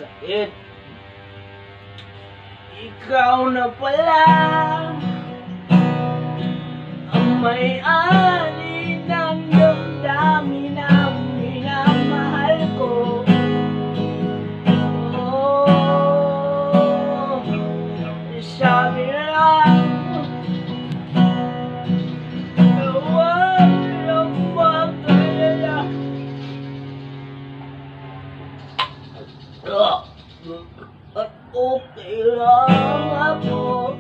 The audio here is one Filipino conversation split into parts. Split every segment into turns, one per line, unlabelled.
sakit. Ikaw na pala ang may-ari ng damdamin na minamahal ko. Oh, sabi lang huwag lang mag-alala. At okay lang ako.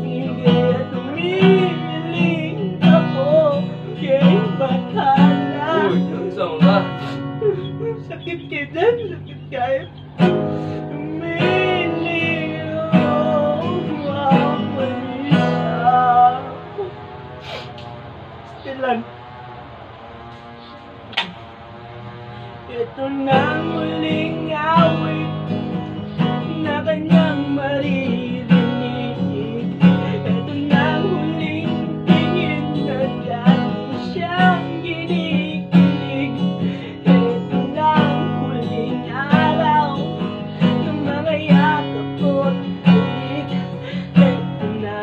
Hindi tumiling ako kay batala.
Uy, ang isang ka.
Sakit ka dyan, sakit kayo. Tumiling ako isa. Stilan. Ito na ang muling awit na kanyang maririnig. Ito na ang huling tingin na dati siyang ginikilig. Ito na ang huling araw ng mga yakap ko't halik. Ito na.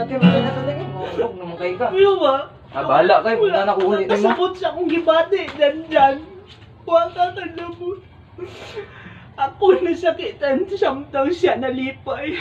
Ate, maganda talaga. Huwag naman kayo ka.
Ano ba?
Bahala kayo. Wala na kukulit mo.
Kasabot sa akong gibati. Dyan. Huwag ka kalabot. Ako nasakitan samtang siya nalipay.